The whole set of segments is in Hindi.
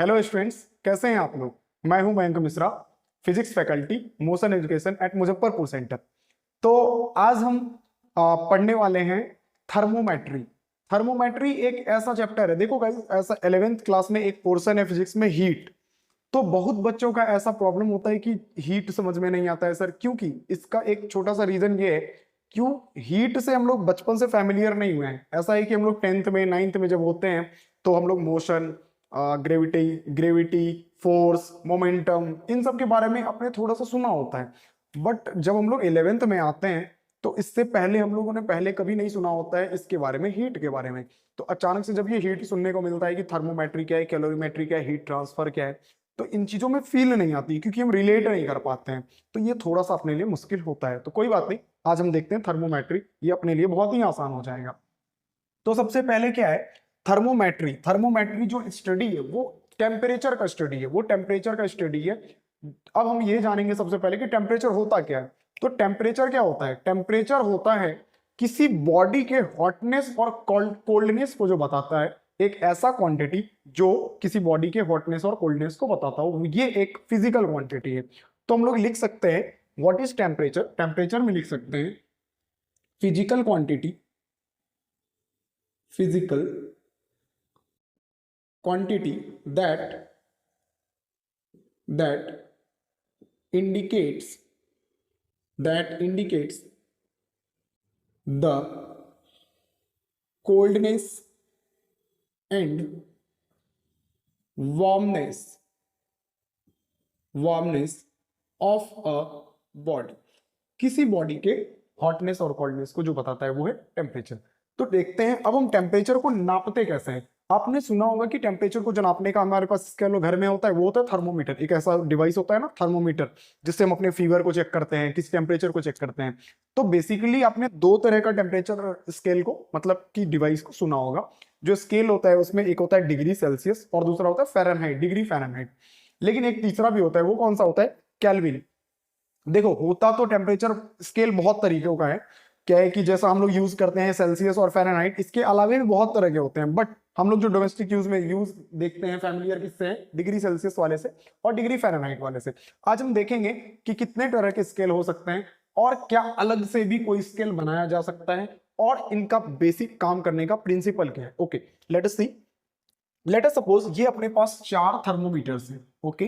हेलो स्टूडेंट्स, कैसे हैं आप लोग। मैं हूं Mayank Mishra, physics faculty, motion education at Muzaffarpur centre. तो आज हम पढ़ने वाले हैं थर्मोमेट्री। थर्मोमेट्री एक ऐसा चैप्टर है, देखो गाइस, ऐसा 11th क्लास में एक पोर्शन है फिजिक्स में, हीट। तो बहुत बच्चों का ऐसा प्रॉब्लम होता है कि हीट समझ में नहीं आता है सर, क्योंकि इसका एक छोटा सा रीजन ये है, क्यों हीट से हम लोग बचपन से फैमिलियर नहीं हुए हैं। ऐसा है कि हम लोग 10th में 9th में जब होते हैं तो हम लोग motion, gravity gravity force, momentum, इन सब के बारे में आपने थोड़ा सा सुना होता है। बट जब हम लोग 11th में आते हैं तो इससे पहले हम लोगों ने पहले कभी नहीं सुना होता है इसके बारे में, हीट के बारे में। तो अचानक से जब ये हीट सुनने को मिलता है कि थर्मोमेट्री क्या है, कैलोरीमेट्री क्या है, हीट ट्रांसफर क्या है, तो इन चीजों में फील नहीं आती क्योंकि हम रिलेट नहीं कर पाते हैं। तो ये थोड़ा सा अपने लिए मुश्किल होता है। तो कोई बात नहीं, आज हम देखते हैं थर्मोमेट्री, ये अपने लिए बहुत ही आसान हो जाएगा। तो सबसे पहले क्या है थर्मोमेट्री। थर्मोमेट्री जो स्टडी है वो टेम्परेचर का स्टडी है, वो टेम्परेचर का स्टडी है। अब हम ये जानेंगे सबसे पहले कि टेम्परेचर होता क्या है। तो टेम्परेचर क्या होता है, टेम्परेचर होता है किसी बॉडी के हॉटनेस और कोल्डनेस को जो बताता है, एक ऐसा क्वांटिटी जो किसी बॉडी के हॉटनेस और कोल्डनेस को बताता हो, ये एक फिजिकल क्वांटिटी है। तो हम लोग लिख सकते हैं व्हाट इज टेम्परेचर, टेम्परेचर में लिख सकते हैं physical quantity, physical quantity that indicates the coldness and warmness of a body। किसी बॉडी के हॉटनेस और कोल्डनेस को जो बताता है वो है टेम्परेचर। तो देखते हैं अब हम टेम्परेचर को नापते कैसे हैं। आपने सुना होगा कि टेम्परेचर को जो नापने का हमारे पास स्केल घर में होता है वो होता है थर्मोमीटर। एक ऐसा डिवाइस होता है ना थर्मोमीटर, जिससे हम अपने फीवर को चेक करते हैं, किसी टेम्परेचर को चेक करते हैं। तो बेसिकली आपने दो तरह का टेम्परेचर स्केल को, मतलब कि डिवाइस को सुना होगा। जो स्केल होता है उसमें एक होता है डिग्री सेल्सियस और दूसरा होता है फ़ारेनहाइट, डिग्री फ़ारेनहाइट। लेकिन एक तीसरा भी होता है, वो कौन सा होता है, केल्विन। देखो होता तो टेम्परेचर स्केल बहुत तरीकों का है। क्या है कि जैसा हम लोग यूज करते हैं सेल्सियस और फ़ारेनहाइट, इसके अलावा भी बहुत तरह के होते हैं। बट हम लोग जो डोमेस्टिक यूज में यूज देखते हैं फैमिलियर किससे है, डिग्री सेल्सियस वाले से और डिग्री फ़ारेनहाइट वाले से। आज हम देखेंगे कि कितने तरह के स्केल हो सकते हैं और क्या अलग से भी कोई स्केल बनाया जा सकता है और इनका बेसिक काम करने का प्रिंसिपल क्या है। ओके, लेट अस सी। लेट अस सपोज ये अपने पास 4 थर्मोमीटर्स हैं। ओके,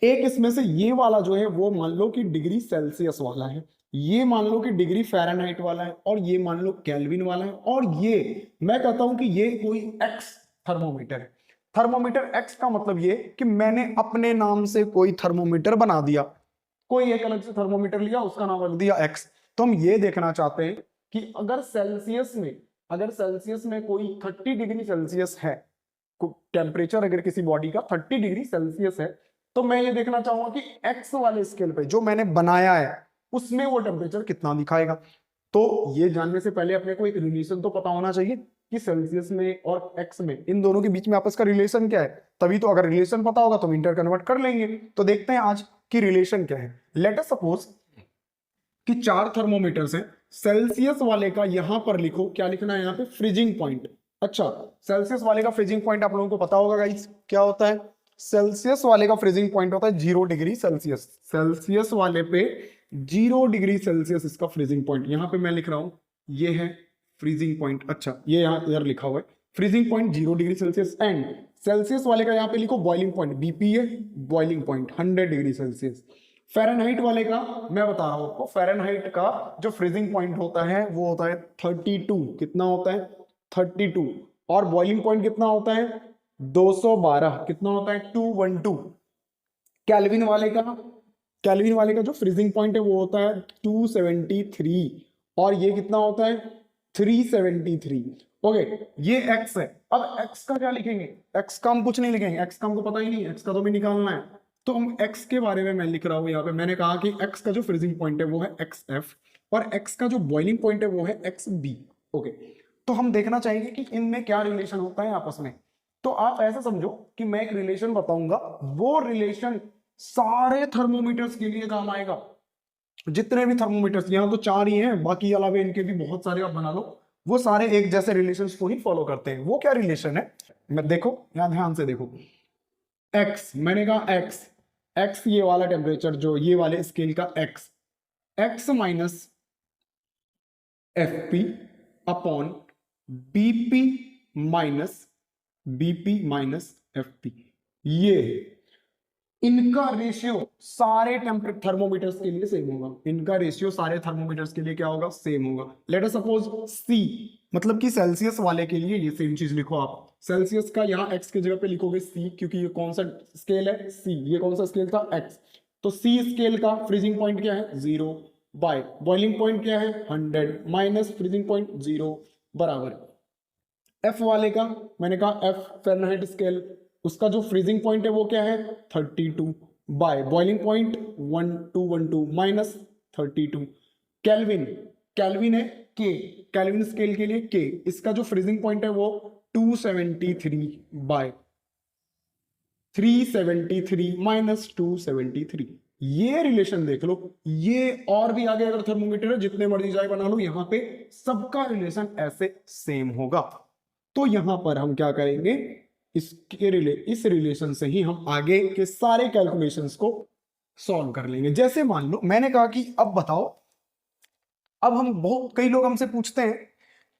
एक इसमें से ये वाला जो है वो मान लो कि डिग्री सेल्सियस वाला है, ये मान लो कि डिग्री फ़ारेनहाइट वाला है, और ये मान लो केल्विन वाला है, और ये मैं कहता हूं कि ये कोई एक्स थर्मोमीटर है। थर्मोमीटर एक्स का मतलब ये कि मैंने अपने नाम से कोई थर्मोमीटर बना दिया, कोई एक अलग से थर्मोमीटर लिया, उसका नाम रख दिया एक्स। तो हम ये देखना चाहते हैं कि अगर सेल्सियस में कोई 30 डिग्री सेल्सियस है, टेम्परेचर अगर किसी बॉडी का 30 डिग्री सेल्सियस है, तो मैं ये देखना चाहूंगा कि एक्स वाले स्केल पे जो मैंने बनाया है उसमें वो टेम्परेचर कितना दिखाएगा। तो ये जानने से पहले अपने को एक रिलेशन तो पता होना चाहिए कि सेल्सियस में और एक्स में, इन दोनों के बीच में आपस का रिलेशन क्या है। तभी तो, अगर रिलेशन पता होगा तो हम इंटर कन्वर्ट कर लेंगे। तो देखते हैं आज की रिलेशन क्या है। लेट अस सपोज कि 4 थर्मोमीटर्स हैं। सेल्सियस वाले का यहां पर लिखो, क्या लिखना है यहाँ पे, फ्रीजिंग पॉइंट। अच्छा, सेल्सियस वाले का फ्रीजिंग पॉइंट आप लोगों को पता होगा गाइस, क्या होता है। सेल्सियस वाले का फ्रीजिंग पॉइंट होता है 0 डिग्री सेल्सियस। सेल्सियस वाले पे 0 डिग्री सेल्सियस इसका फ्रीजिंग पॉइंट। यहां पे मैं लिख रहा हूं, ये है फ्रीजिंग पॉइंट। अच्छा, ये यहां इधर लिखा हुआ है freezing point 0 degree Celsius. And Celsius वाले का यहाँ पे लिखो बॉइलिंग पॉइंट, बीपी है boiling point 100 degree Celsius. Fahrenheit वाले का मैं बता रहा हूं आपको, फ़ारेनहाइट का जो फ्रीजिंग पॉइंट होता है वो होता है 32। कितना होता है, 32। और बॉइलिंग पॉइंट कितना होता है, 212। कितना होता है, 212। केल्विन वाले का जो फ्रीजिंग पॉइंट है वो होता है 273, और ये कितना होता है, 373। ओके, ये x है। अब x का क्या लिखेंगे, x का हम कुछ नहीं लिखेंगे, x का हमको पता ही नहीं है, x का तो भी निकालना है। तो हम x के बारे में मैं लिख रहा हूं यहाँ पे, मैंने कहा कि x का जो फ्रीजिंग पॉइंट है वो है xf, और x का जो बॉइलिंग पॉइंट है वो है xb। ओके, तो हम देखना चाहेंगे कि इनमें क्या रिलेशन होता है आपस में। तो आप ऐसा समझो कि मैं एक रिलेशन बताऊंगा, वो रिलेशन सारे थर्मोमीटर्स के लिए काम आएगा। जितने भी थर्मोमीटर्स, यहाँ तो 4 ही हैं, बाकी अलावा इनके भी बहुत सारे आप बना लो, वो सारे एक जैसे रिलेशंस को ही फॉलो करते हैं। वो क्या रिलेशन है, मैं देखो यहाँ ध्यान से देखो, एक्स, मैंने कहा एक्स, एक्स ये वाला टेम्परेचर जो ये वाले स्केल का x, x minus F P upon BP minus F P, ये इनका रेशियो सारे थर्मोमीटर्स के लिए सेम होगा। इनका रेशियो सारे थर्मोमीटर्स के लिए क्या होगा? सेम होगा। लेट अस सपोज सी, मतलब कि सेल्सियस वाले के लिए ये सेम चीज लिखो आप। सेल्सियस का यहाँ एक्स की जगह पे लिखोगे सी, क्योंकि ये कौन सा स्केल है? सी। ये कौन सा स्केल था? एक्स। तो सी स्केल का फ्रीजिंग पॉइंट क्या है? 0 बाय बॉइलिंग पॉइंट क्या है? 100 माइनस फ्रीजिंग पॉइंट 0 बराबर एफ वाले का, मैंने कहा एफ फ़ारेनहाइट स्केल, उसका जो फ्रीजिंग पॉइंट है वो क्या है? 32 by boiling point 1212 minus 32 kelvin, kelvin है के, केल्विन स्केल के लिए के, इसका जो फ्रीजिंग पॉइंट है वो 273 बाय 373 माइनस 273। ये रिलेशन देख लो। ये और भी आगे अगर थर्मोमीटर है जितने मर्जी जाए बना लो, यहां पे सबका रिलेशन ऐसे सेम होगा। तो यहां पर हम क्या करेंगे? इस रिलेशन से ही हम आगे के सारे कैलकुलेशंस को सॉल्व कर लेंगे। जैसे मान लो मैंने कहा कि अब बताओ, अब हम बहुत कई लोग हमसे पूछते हैं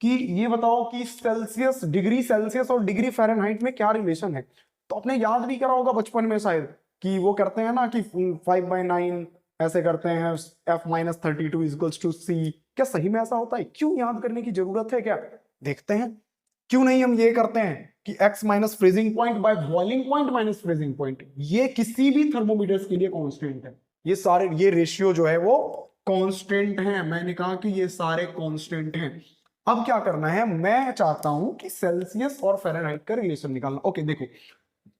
कि ये बताओ कि सेल्सियस, डिग्री सेल्सियस और डिग्री फ़ारेनहाइट में क्या रिलेशन है। तो आपने याद भी करा होगा बचपन में शायद, कि वो करते हैं ना कि 5/9 ऐसे करते हैं, F माइनस 32 इक्वल्स टू सी। क्या सही में ऐसा होता है? क्यों याद करने की जरूरत है क्या? देखते हैं। क्यों नहीं हम ये करते हैं कि x minus freezing point by boiling point minus freezing point, ये किसी भी थर्मोमीटर्स के लिए कांस्टेंट है। ये सारे, ये रेशियो जो है वो कांस्टेंट है। मैंने कहा कि ये सारे कांस्टेंट हैं। अब क्या करना है? मैं चाहता हूं कि सेल्सियस और फ़ारेनहाइट का रिलेशन निकालना। ओके देखो,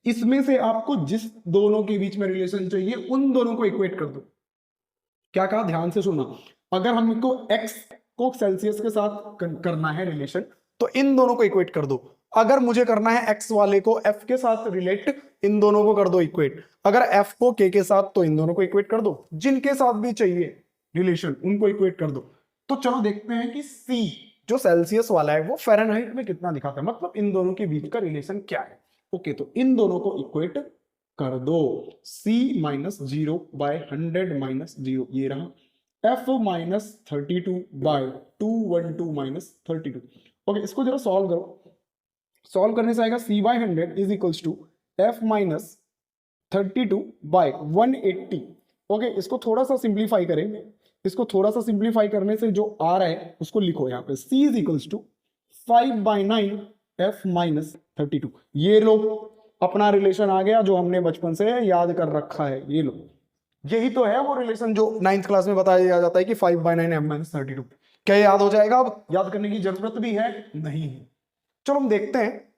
इसमें से आपको जिस दोनों के बीच में रिलेशन चाहिए उन दोनों को इक्वेट कर दो। क्या कहा? ध्यान से सुनना। अगर हमको x को सेल्सियस के साथ करना है रिलेशन, तो इन दोनों को इक्वेट कर दो। अगर मुझे करना है x वाले को f के साथ रिलेट, इन दोनों को कर दो इक्वेट। अगर f को k के साथ, तो इन दोनों को इक्वेट कर दो। जिनके साथ भी चाहिए रिलेशन उनको इक्वेट कर दो। तो चलो देखते हैं कि c जो सेल्सियस वाला है वो फ़ारेनहाइट में कितना दिखाता है, मतलब इन दोनों के बीच का रिलेशन क्या है। ओके, तो इन दोनों को इक्वेट कर दो। c माइनस 0 बाय 100 माइनस 0, ये रहा। f minus 32 by 212 minus 32। Okay, इसको जरा सॉल्व करो। सॉल्व करने से आएगा c by 100 is equals to f minus 32 by 180। Okay, इसको थोड़ा सा सिंप्लीफाई करेंगे। इसको थोड़ा सा सिंप्लीफाई करने से जो आ रहा है उसको लिखो यहाँ पे, c is equals to 5/9 f minus 32। ये लो, अपना रिलेशन आ गया जो हमने बचपन से याद कर रखा है। ये लो, यही तो है वो रिलेशन जो 9th क्लास में बताया जाता है कि 5/9 f माइनस 32। क्या याद हो जाएगा? अब याद करने की जरूरत भी है? नहीं है। चलो हम देखते हैं।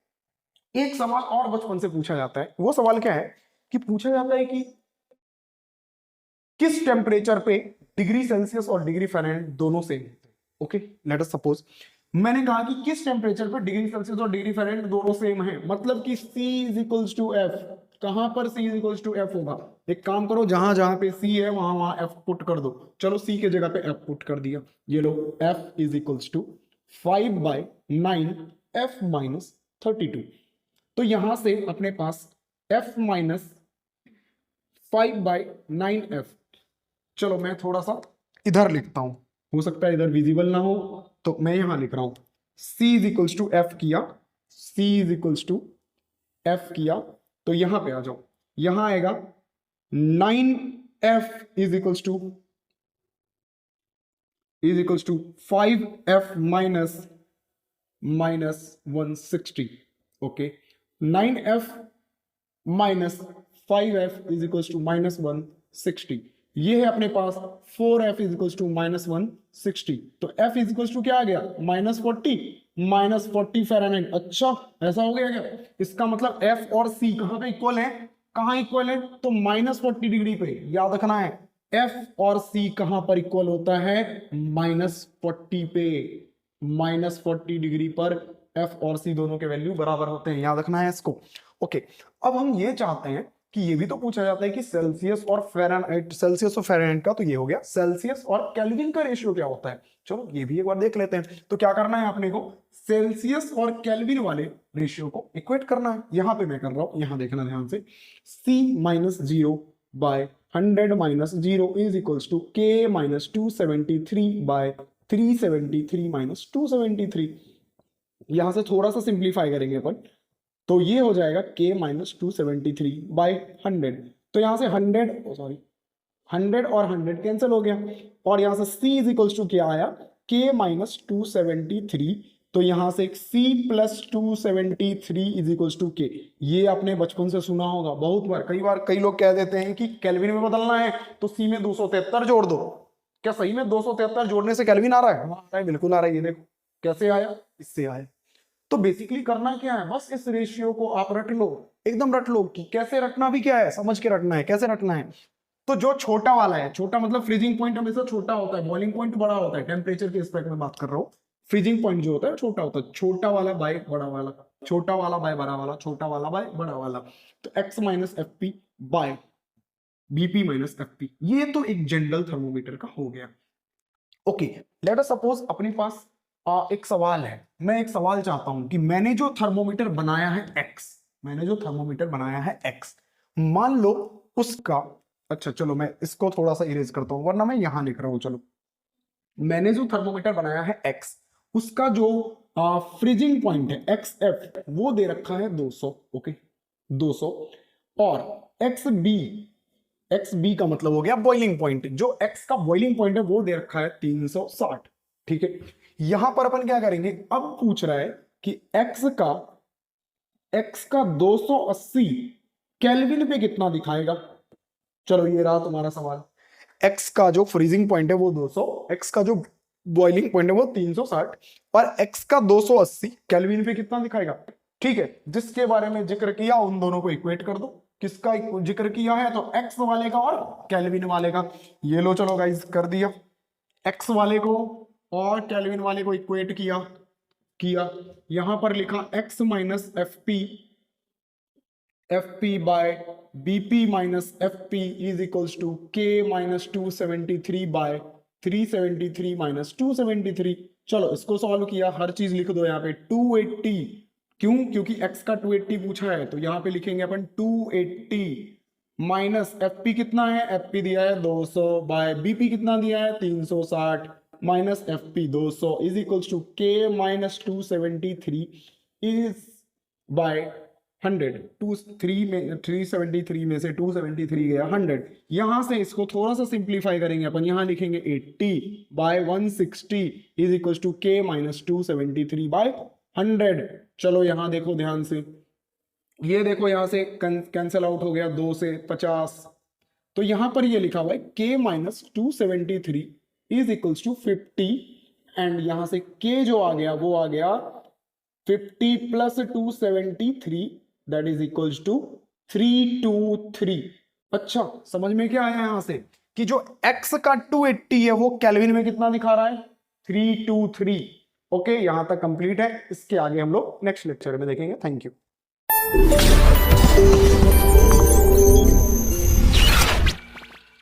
एक सवाल और बचपन से पूछा जाता है। वो सवाल क्या है कि पूछा जाता है कि किस टेम्परेचर पे डिग्री सेल्सियस और डिग्री फ़ारेनहाइट दोनों सेम होते हैं। ओके, लेट अस सपोज मैंने कहा कि किस टेम्परेचर पे डिग्री सेल्सियस और डिग्री फ़ारेनहाइट दोनों सेम है, मतलब कि C is equals to F। कहां पर C is equals to F होगा? एक काम करो, जहां जहां पे C है वहां वहां F पुट कर दो। चलो C के जगह पे F पुट कर दिया। ये लो, F is equals to 5/9 F minus 32। तो यहां से अपने पास F माइनस 5/9F। चलो मैं थोड़ा सा इधर लिखता हूं, हो सकता है इधर विजिबल ना हो, तो मैं यहां लिख रहा हूं C is equals to F किया, C is equals to F किया, तो यहां पे आ जाओ। यहां आएगा 9F is equals to 5F minus 160। Okay, 9F minus 5F is equals to minus 160। ये है अपने पास 4F is equals to minus 160। तो F इज इक्वल्स टू क्या आ गया? Minus 40 Fahrenheit. अच्छा, ऐसा हो गया क्या? इसका मतलब F और C कहां पे इक्वल है? कहां इक्वल है? तो माइनस 40 डिग्री पे। याद रखना है, F और C कहां पर इक्वल होता है? माइनस 40 पे। माइनस 40 डिग्री पर F और C दोनों के वैल्यू बराबर होते हैं। याद रखना है इसको। ओके, अब हम ये चाहते हैं कि ये भी तो पूछा जाता है कि सेल्सियस और फ़ारेनहाइट का, तो ये हो गया सेल्सियस और केल्विन का रेशियो क्या होता है। चलो ये भी एक बार देख लेते हैं। तो क्या करना है अपने को, सेल्सियस और केल्विन वाले रेशियो को इक्वेट करना है। यहां पे मैं कर रहा हूं, यहां देखना ध्यान से, C-0/100 - 0 is equals to K-273/373 - 273। यहां से थोड़ा सा सिंप्लीफाई करेंगे अपन, तो ये हो जाएगा K-273/100। तो यहां से 100 और 100 कैंसिल हो गया, और यहां से C इज इक्वल्स टू क्या आया, K-273। तो यहां से C + 273 is equals to K। ये आपने बचपन से सुना होगा बहुत बार। कई लोग कह देते हैं कि केल्विन में बदलना है तो C में 273 जोड़ दो। क्या सही में 273 जोड़ने से केल्विन आ रहा है? हाँ, आ रहा है, बिल्कुल आ रहा है। ये देखो कैसे आया, इससे आया। तो बेसिकली करना क्या है, बस इस रेशियो को आप रट लो, एकदम रट लो। कि कैसे रटना भी क्या है, समझ के रटना है, कैसे रटना है। तो जो छोटा वाला है, छोटा मतलब फ्रीजिंग पॉइंट हमेशा छोटा होता है, बॉइलिंग पॉइंट बड़ा होता है। टेम्परेचर के रिस्पेक्ट में बात कर रहा हूँ, फ्रीजिंग पॉइंट जो होता है छोटा होता है। छोटा वाला बाय बड़ा वाला, छोटा वाला बाय बड़ा वाला, छोटा वाला बाय बड़ा वाला। तो X - FP by BP - FP, ये तो एक जनरल थर्मोमीटर का हो गया। ओके, लेट अस सपोज अपने पास एक सवाल है। मैं एक सवाल चाहता हूं कि मैंने जो थर्मोमीटर बनाया है X, मान लो उसका, अच्छा चलो मैं इसको थोड़ा सा इरेज करता हूं, वरना मैं यहां लिख रहा हूं। चलो, मैंने जो थर्मोमीटर बनाया है X, उसका जो फ्रीजिंग पॉइंट है XF, वो दे रखा है 200। ओके, 200। और XB का मतलब हो गया बॉइलिंग पॉइंट। जो X का बॉइलिंग पॉइंट है वो दे रखा है 360। ठीक है, यहां पर अपन क्या करेंगे, अब पूछ रहा है कि X का 280 केल्विन पे कितना दिखाएगा। चलो ये रहा तुम्हारा सवाल। X का जो फ्रीजिंग पॉइंट है वो 200, X का जो बॉइलिंग पॉइंट है वो 360, और X का 280 केल्विन पे कितना दिखाएगा। ठीक है, जिसके बारे में जिक्र किया उन दोनों को इक्वेट कर दो। किसका जिक्र किया है, तो X वाले का और केल्विन वाले का। ये लो, चलो गाइस कर दिया। X वाले को और केल्विन वाले को इक्वेट किया। यहां पर लिखा X - FP by BP - FP is equals to K - 273/373 - 273। चलो इसको सॉल्व किया, हर चीज लिख दो यहाँ पे। 280, क्यों, क्योंकि X का 280 पूछा है, तो यहाँ पे लिखेंगे अपन 280 माइनस FP कितना है, FP दिया है 200 बाय BP कितना दिया है 360 minus FP 200 is equals to K - 273 is by 100। 373 में से 273 गया 100। यहां से इसको थोड़ा सा सिंप्लीफाई करेंगे अपन, यहां लिखेंगे 80/160 इज इक्वल टू K - 273/100। चलो यहां देखो ध्यान से, ये देखो यहां से कैंसिल आउट हो गया, 2 से 50। तो यहां पर ये लिखा हुआ है K - 273 is equals to 50, and यहां से K जो आ गया वो आ गया 50 + 273 दैट इज इक्वल्स टू 323। अच्छा, समझ में क्या आया यहां से कि जो X का 280 है वो केल्विन में कितना दिखा रहा है, 323। ओके, यहां तक कंप्लीट है। इसके आगे हम लोग नेक्स्ट लेक्चर में देखेंगे। Thank you.